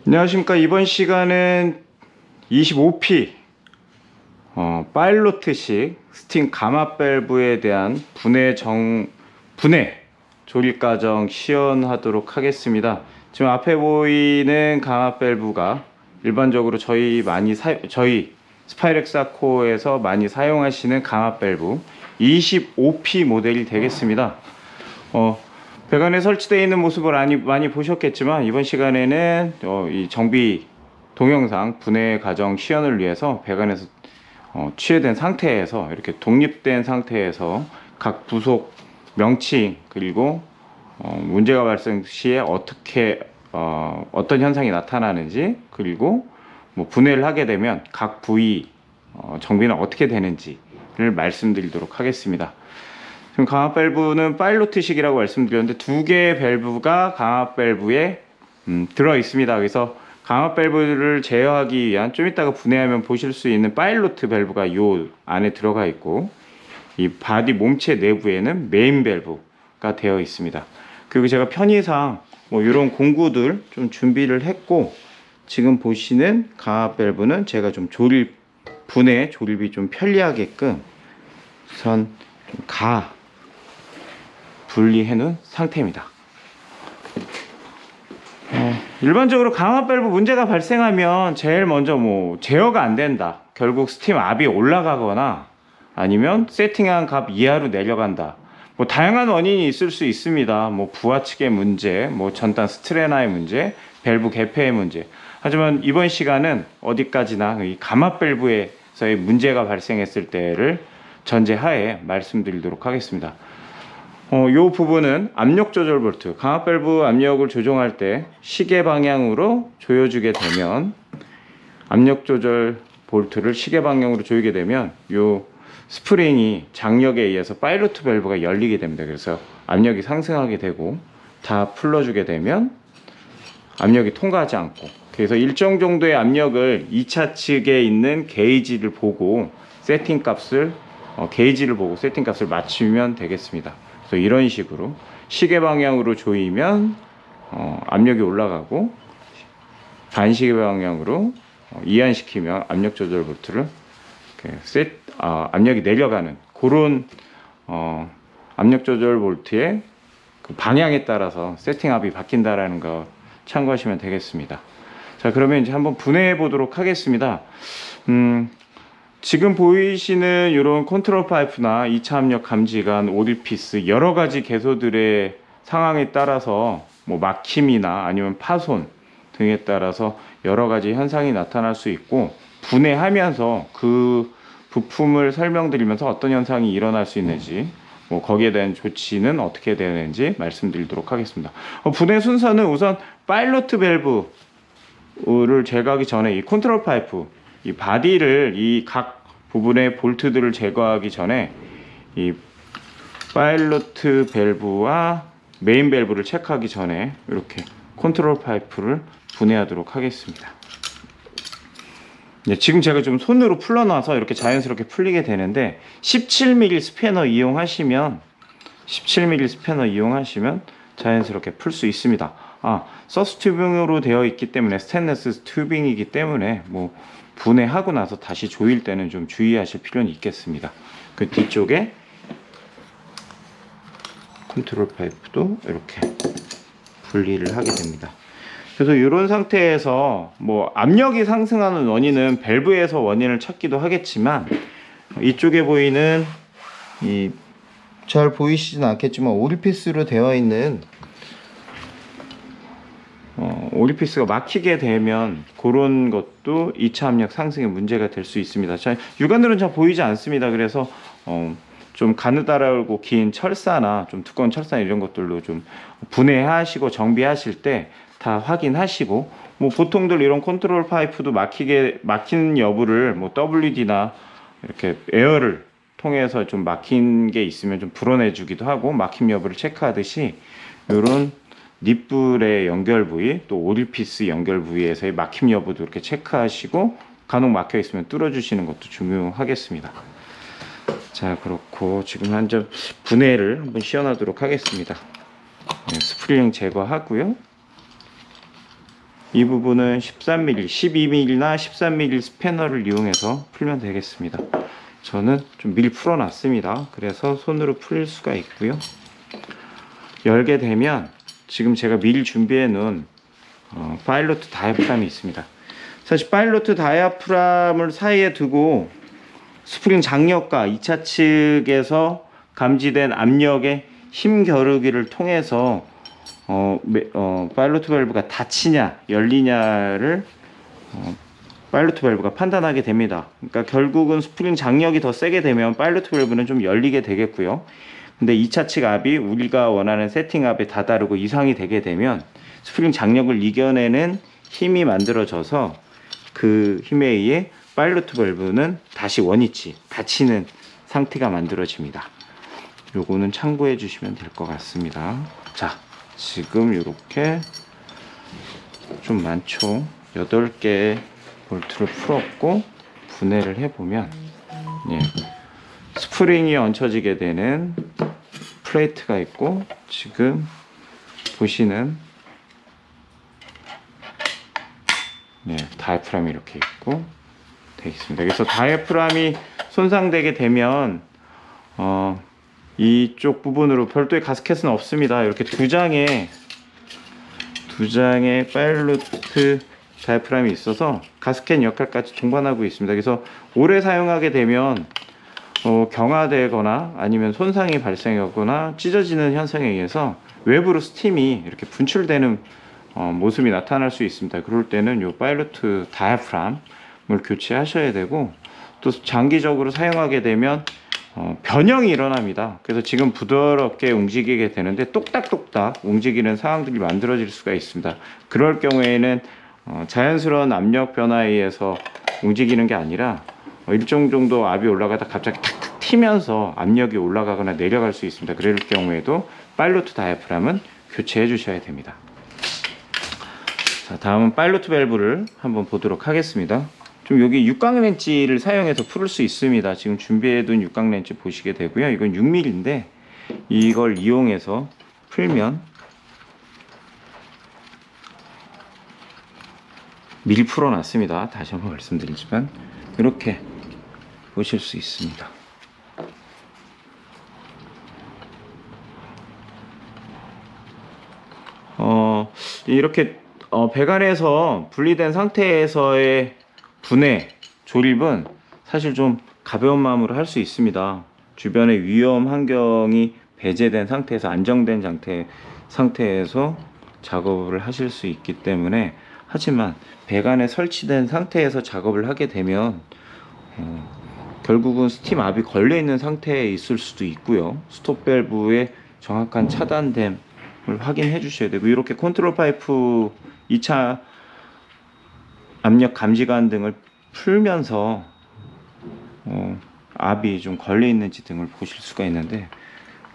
안녕하십니까. 이번 시간은 25P 파일로트식 스팀 가마 밸브에 대한 분해 조립 과정 시연하도록 하겠습니다. 지금 앞에 보이는 가마 밸브가 일반적으로 저희 스파이렉사코에서 많이 사용하시는 가마 밸브 25P 모델이 되겠습니다. 배관에 설치되어 있는 모습을 많이 보셨겠지만, 이번 시간에는 이 정비 동영상 분해 과정 시연을 위해서 배관에서 취해된 상태에서, 이렇게 독립된 상태에서 각 부속 명칭, 그리고 문제가 발생 시에 어떤 현상이 나타나는지, 그리고 뭐 분해를 하게 되면 각 부위 정비는 어떻게 되는지를 말씀드리도록 하겠습니다. 지금 가마 밸브는 파일로트식이라고 말씀드렸는데, 두 개의 밸브가 가마 밸브에 들어 있습니다. 그래서 가마 밸브를 제어하기 위한, 좀 이따가 분해하면 보실 수 있는 파일로트 밸브가 이 안에 들어가 있고, 이 바디 몸체 내부에는 메인 밸브가 되어 있습니다. 그리고 제가 편의상 뭐 이런 공구들 좀 준비를 했고, 지금 보시는 가마 밸브는 제가 좀 분해 조립이 좀 편리하게끔 우선 분리해 놓은 상태입니다. 일반적으로 가마 밸브 문제가 발생하면 제일 먼저 제어가 안 된다, 결국 스팀 압이 올라가거나 아니면 세팅한 값 이하로 내려간다, 다양한 원인이 있을 수 있습니다. 부하측의 문제, 전단 스트레나의 문제, 밸브 개폐의 문제. 하지만 이번 시간은 어디까지나 이 가마 밸브에서의 문제가 발생했을 때를 전제하에 말씀드리도록 하겠습니다. 이 부분은 압력 조절 볼트, 가마 밸브 압력을 조정할 때 시계 방향으로 조여주게 되면, 압력 조절 볼트를 시계 방향으로 조이게 되면 이 스프링이 장력에 의해서 파일로트 밸브가 열리게 됩니다. 그래서 압력이 상승하게 되고, 다 풀러주게 되면 압력이 통과하지 않고, 그래서 일정 정도의 압력을 2차 측에 있는 게이지를 보고 세팅 값을 맞추면 되겠습니다. 그래서 이런 식으로 시계 방향으로 조이면 압력이 올라가고, 반시계 방향으로 이완시키면 압력 조절 볼트를 압력이 내려가는, 그런 압력 조절 볼트의 그 방향에 따라서 세팅압이 바뀐다라는 거 참고하시면 되겠습니다. 자, 그러면 이제 한번 분해해 보도록 하겠습니다. 지금 보이시는 이런 컨트롤 파이프나 2차 압력 감지관, 오일피스, 여러 가지 개소들의 상황에 따라서 막힘이나 아니면 파손 등에 따라서 여러 가지 현상이 나타날 수 있고, 분해하면서 그 부품을 설명드리면서 어떤 현상이 일어날 수 있는지, 거기에 대한 조치는 어떻게 되는지 말씀드리도록 하겠습니다. 분해 순서는 우선 파일로트 밸브를 제거하기 전에 이 컨트롤 파이프, 이 바디를, 이 각 부분의 볼트들을 제거하기 전에 이 파일로트 밸브와 메인 밸브를 체크하기 전에 이렇게 컨트롤 파이프를 분해하도록 하겠습니다. 지금 제가 좀 손으로 풀러놔서 이렇게 자연스럽게 풀리게 되는데, 17mm 스패너 이용하시면 자연스럽게 풀 수 있습니다. 서스 튜빙으로 되어 있기 때문에, 스테인리스 튜빙이기 때문에 분해하고 나서 다시 조일 때는 좀 주의하실 필요는 있겠습니다. 그 뒤쪽에 컨트롤 파이프도 이렇게 분리를 하게 됩니다. 그래서 이런 상태에서 압력이 상승하는 원인은 밸브에서 원인을 찾기도 하겠지만, 이쪽에 보이는 잘 보이시진 않겠지만 오일피스로 되어 있는 오일피스가 막히게 되면 그런 것도 2차 압력 상승의 문제가 될 수 있습니다. 육안으로는 잘 보이지 않습니다. 그래서 좀 가느다랗고 긴 철사나 좀 두꺼운 철사 이런 것들로 좀 분해하시고 정비하실 때 다 확인하시고, 보통들 이런 컨트롤 파이프도 막힌 여부를 WD나 이렇게 에어를 통해서 좀 막힌 게 있으면 좀 불어내 주기도 하고, 막힘 여부를 체크하듯이 이런 닛불의 연결 부위, 또 오일피스 연결 부위에서의 막힘 여부도 이렇게 체크하시고, 간혹 막혀 있으면 뚫어 주시는 것도 중요하겠습니다. 자, 그렇고 지금 한번 분해를 한번 시연하도록 하겠습니다. 스프링 제거하고요. 이 부분은 13mm, 12mm나 13mm 스패너를 이용해서 풀면 되겠습니다. 저는 좀 미리 풀어놨습니다. 그래서 손으로 풀 수가 있고요. 열게 되면 지금 제가 미리 준비해 놓은 파일로트 다이아프람이 있습니다. 사실 파일로트 다이아프람을 사이에 두고 스프링 장력과 2차 측에서 감지된 압력의 힘 겨루기를 통해서 파일로트 밸브가 닫히냐 열리냐를 파일로트 밸브가 판단하게 됩니다. 그러니까 결국은 스프링 장력이 더 세게 되면 파일로트 밸브는 좀 열리게 되겠고요. 근데 2차 측 압이 우리가 원하는 세팅 압에 다다르고 이상이 되게 되면 스프링 장력을 이겨내는 힘이 만들어져서 그 힘에 의해 파일로트 밸브는 다시 원위치 닫히는 상태가 만들어집니다. 요거는 참고해 주시면 될 것 같습니다. 자, 지금 이렇게 좀 많죠. 8개의 볼트를 풀었고 분해를 해보면 스프링이 얹혀지게 되는 플레이트가 있고, 지금 보시는 다이프람이 이렇게 있고 되어 있습니다. 그래서 다이프람이 손상되게 되면 이쪽 부분으로 별도의 가스켓은 없습니다. 이렇게 두 장의 파일로트 다이프람이 있어서 가스켓 역할까지 동반하고 있습니다. 그래서 오래 사용하게 되면 경화되거나 아니면 손상이 발생하거나 찢어지는 현상에 의해서 외부로 스팀이 이렇게 분출되는 모습이 나타날 수 있습니다. 그럴 때는 이 파일로트 다이아프람을 교체하셔야 되고, 또 장기적으로 사용하게 되면 변형이 일어납니다. 그래서 지금 부드럽게 움직이게 되는데 똑딱똑딱 움직이는 상황들이 만들어질 수가 있습니다. 그럴 경우에는 자연스러운 압력 변화에 의해서 움직이는 게 아니라 일정 정도 압이 올라가다 갑자기 탁탁 튀면서 압력이 올라가거나 내려갈 수 있습니다. 그럴 경우에도 파일로트 다이아프람은 교체해 주셔야 됩니다. 자, 다음은 파일로트 밸브를 한번 보도록 하겠습니다. 좀 여기 육각 렌치를 사용해서 풀을 수 있습니다. 지금 준비해둔 육각 렌치 보시게 되고요. 이건 6mm인데 이걸 이용해서 풀면 미리 풀어놨습니다. 다시 한번 말씀드리지만 이렇게 보실 수 있습니다. 이렇게 배관에서 분리된 상태에서의 분해, 조립은 사실 좀 가벼운 마음으로 할 수 있습니다. 주변의 위험 환경이 배제된 상태에서 안정된 상태에서 작업을 하실 수 있기 때문에, 하지만 배관에 설치된 상태에서 작업을 하게 되면 결국은 스팀 압이 걸려 있는 상태에 있을 수도 있고요. 스톱 밸브의 정확한 차단됨을 확인해 주셔야 되고, 이렇게 컨트롤 파이프 2차 압력 감지관 등을 풀면서 압이 좀 걸려 있는지 등을 보실 수가 있는데,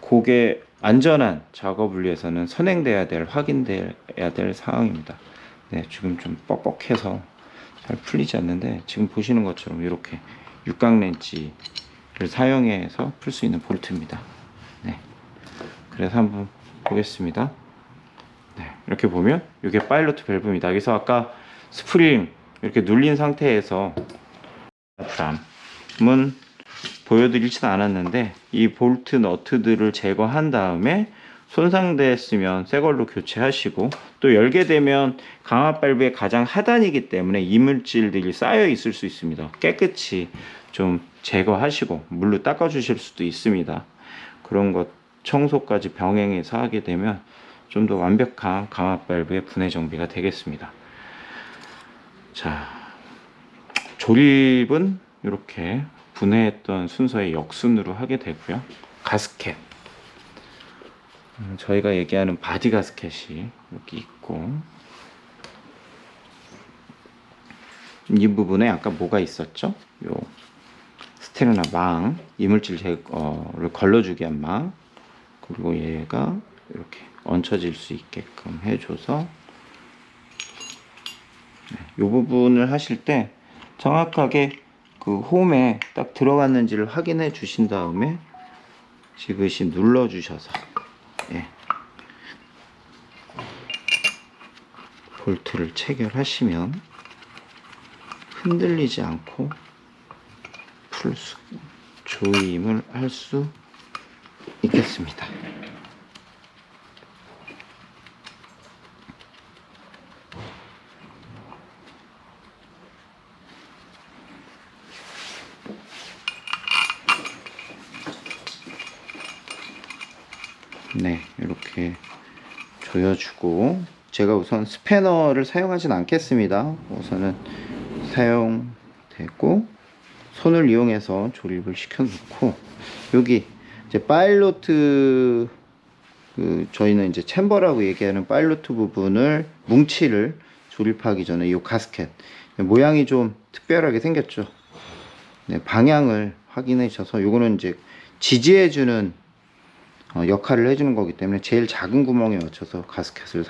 그게 안전한 작업을 위해서는 선행돼야 될, 확인돼야 될 상황입니다. 지금 좀 뻑뻑해서 잘 풀리지 않는데, 지금 보시는 것처럼 이렇게 육각 렌치를 사용해서 풀 수 있는 볼트입니다. 그래서 한번 보겠습니다. 이렇게 보면 이게 파일로트 밸브입니다. 그래서 아까 스프링 이렇게 눌린 상태에서 다이아프람은 보여드리지는 않았는데, 이 볼트 너트들을 제거한 다음에 손상됐으면 새 걸로 교체하시고, 또 열게 되면 강압 밸브의 가장 하단이기 때문에 이물질들이 쌓여 있을 수 있습니다. 깨끗이 좀 제거하시고 물로 닦아 주실 수도 있습니다. 그런 것 청소까지 병행해서 하게 되면 좀 더 완벽한 강압 밸브의 분해 정비가 되겠습니다. 자, 조립은 이렇게 분해했던 순서의 역순으로 하게 되고요. 가스켓, 저희가 얘기하는 바디 가스켓이 여기 있고, 이 부분에 아까 뭐가 있었죠? 요 스테르나 망, 이물질 제거를 걸러주게 한 망, 그리고 얘가 이렇게 얹혀질 수 있게끔 해줘서, 이 부분을 하실 때 정확하게 그 홈에 딱 들어갔는지를 확인해 주신 다음에 지그시 눌러 주셔서 볼트를 체결하시면 흔들리지 않고 조임을 할 수 있겠습니다. 네, 이렇게 조여주고, 제가 우선 스패너를 사용하진 않겠습니다. 우선은 사용되고 손을 이용해서 조립을 시켜 놓고, 여기 이제 파일로트, 저희는 이제 챔버라고 얘기하는 파일로트 부분을, 뭉치를 조립하기 전에 이 가스켓 모양이 좀 특별하게 생겼죠. 네, 방향을 확인해 주셔서, 요거는 이제 지지해주는 역할을 해주는 거기 때문에 제일 작은 구멍에 맞춰서 가스켓을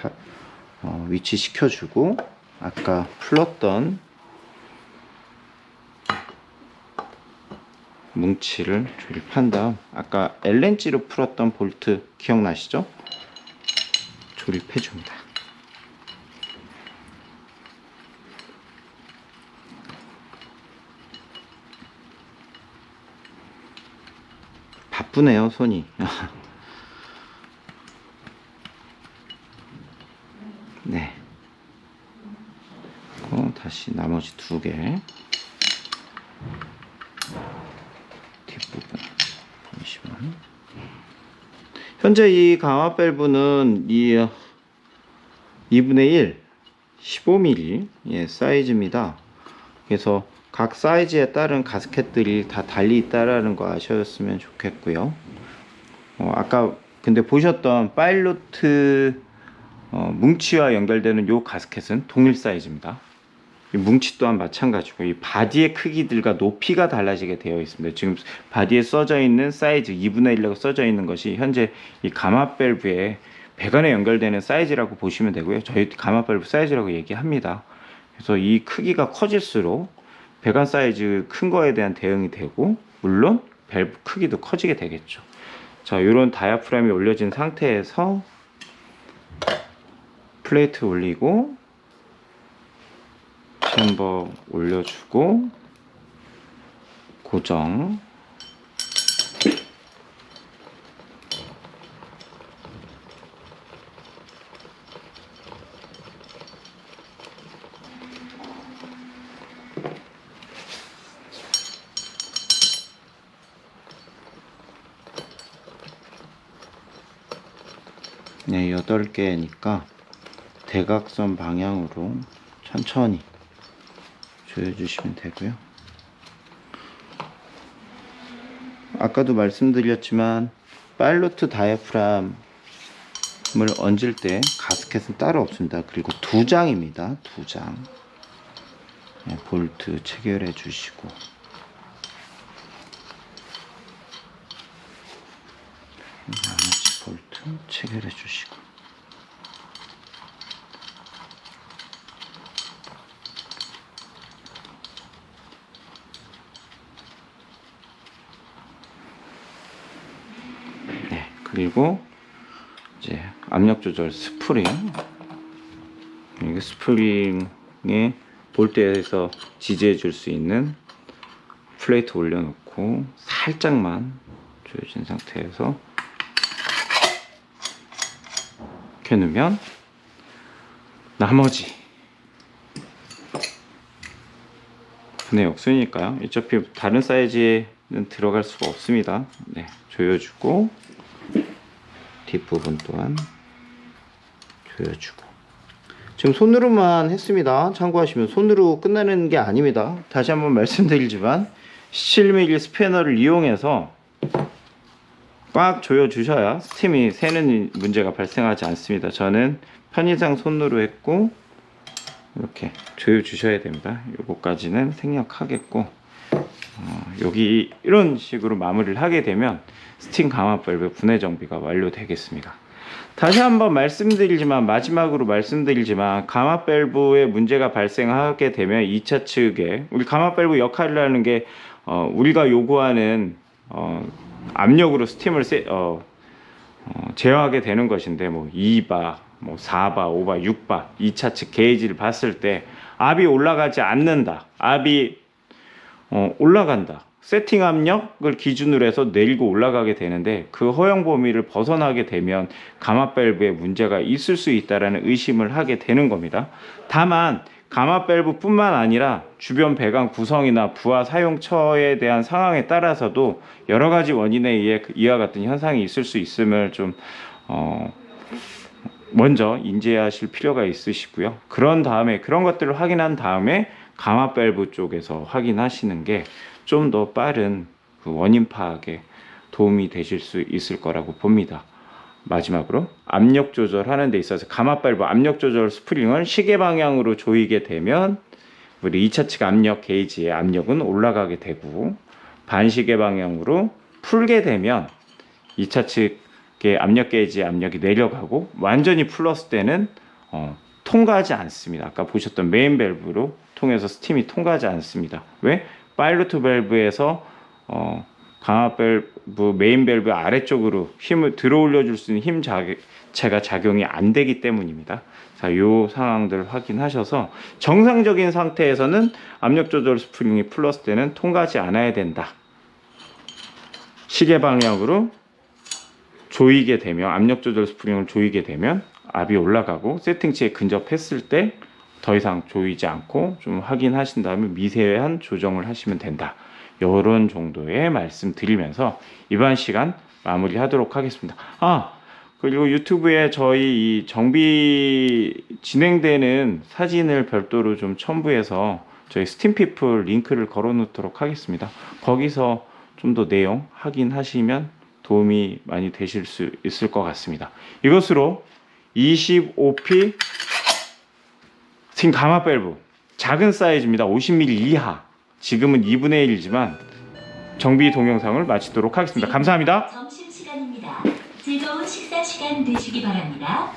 위치시켜주고, 아까 풀었던 뭉치를 조립한 다음, 아까 L렌치로 풀었던 볼트 기억나시죠? 조립해 줍니다. 바쁘네요, 손이. 네. 다시 나머지 두 개 뒷부분 보시면, 현재 이 강화 밸브는 이 2분의 1 15mm 예, 사이즈입니다. 그래서 각 사이즈에 따른 가스켓들이 다 달리 있다라는 거 아셨으면 좋겠고요. 아까 근데 보셨던 파일로트 뭉치와 연결되는 요 가스켓은 동일 사이즈입니다. 이 뭉치 또한 마찬가지고, 이 바디의 크기들과 높이가 달라지게 되어 있습니다. 지금 바디에 써져 있는 사이즈 2분의 1이라고 써져 있는 것이 현재 이 가마 밸브의 배관에 연결되는 사이즈라고 보시면 되고요. 저희 가마 밸브 사이즈라고 얘기합니다. 그래서 이 크기가 커질수록 배관 사이즈 큰 거에 대한 대응이 되고, 물론 밸브 크기도 커지게 되겠죠. 자, 이런 다이아프램이 올려진 상태에서 플레이트 올리고 챔버 올려주고 고정. 네, 8개니까 대각선 방향으로 천천히 조여주시면 되고요. 아까도 말씀드렸지만 파일로트 다이아프람을 얹을 때 가스켓은 따로 없습니다. 그리고 2장입니다. 2장. 네, 볼트 체결해 주시고, 나머지 볼트 체결해 주시고, 네, 그리고 이제 압력 조절 스프링, 이게 스프링에 볼트에서 지지해 줄 수 있는 플레이트 올려놓고 살짝만 조여진 상태에서 이렇게 놓으면, 나머지 분해 역순이니까요. 어차피 다른 사이즈에는 들어갈 수가 없습니다. 네, 조여주고 뒷부분 또한 조여주고. 지금 손으로만 했습니다. 참고하시면, 손으로 끝나는 게 아닙니다. 다시 한번 말씀드리지만 17mm 스패너를 이용해서 꽉 조여 주셔야 스팀이 새는 문제가 발생하지 않습니다. 저는 편의상 손으로 했고, 이렇게 조여 주셔야 됩니다. 요거까지는 생략하겠고, 여기 이런 식으로 마무리를 하게 되면 스팀 강화 밸브 분해 정비가 완료되겠습니다. 다시 한번 말씀드리지만, 마지막으로 말씀드리지만, 가마 밸브에 문제가 발생하게 되면 2차 측에 우리 가마 밸브 역할을 하는 게 우리가 요구하는 압력으로 스팀을 제어하게 되는 것인데, 뭐 2바, 뭐 4바, 5바, 6바 2차 측 게이지를 봤을 때 압이 올라가지 않는다. 압이 올라간다. 세팅 압력을 기준으로 해서 내리고 올라가게 되는데 그 허용 범위를 벗어나게 되면 가마 밸브에 문제가 있을 수 있다라는 의심을 하게 되는 겁니다. 다만 가마 밸브뿐만 아니라 주변 배관 구성이나 부하 사용처에 대한 상황에 따라서도 여러 가지 원인에 의해 이와 같은 현상이 있을 수 있음을 좀 먼저 인지하실 필요가 있으시고요. 그런 다음에 그런 것들을 확인한 다음에 가마 밸브 쪽에서 확인하시는 게 좀 더 빠른 그 원인 파악에 도움이 되실 수 있을 거라고 봅니다. 마지막으로 압력 조절하는 데 있어서 가마 밸브 압력 조절 스프링을 시계 방향으로 조이게 되면 우리 2차 측 압력 게이지의 압력은 올라가게 되고 반시계 방향으로 풀게 되면 2차 측의 압력 게이지의 압력이 내려가고 완전히 풀었을 때는 통과하지 않습니다. 아까 보셨던 메인 밸브로 통해서 스팀이 통과하지 않습니다. 왜? 파일로트 밸브에서 가마 밸브, 메인 밸브 아래쪽으로 힘을 들어올려 줄 수 있는 힘 자체가 작용이 안 되기 때문입니다. 자, 요 상황들 확인하셔서 정상적인 상태에서는 압력 조절 스프링이 풀었을 때는 통과하지 않아야 된다. 시계 방향으로 조이게 되면 압력 조절 스프링을 조이게 되면 압이 올라가고 세팅치에 근접했을 때 더 이상 조이지 않고 좀 확인하신 다음에 미세한 조정을 하시면 된다. 이런 정도의 말씀 드리면서 이번 시간 마무리하도록 하겠습니다. 그리고 유튜브에 저희 이 정비 진행되는 사진을 별도로 좀 첨부해서 저희 스팀피플 링크를 걸어 놓도록 하겠습니다. 거기서 좀 더 내용 확인하시면 도움이 많이 되실 수 있을 것 같습니다. 이것으로 25P 스팀 가마 밸브 작은 사이즈입니다. 50mm 이하. 지금은 2분의 1이지만 정비 동영상을 마치도록 하겠습니다. 감사합니다. 점심시간입니다. 즐거운 식사 시간 되시기 바랍니다.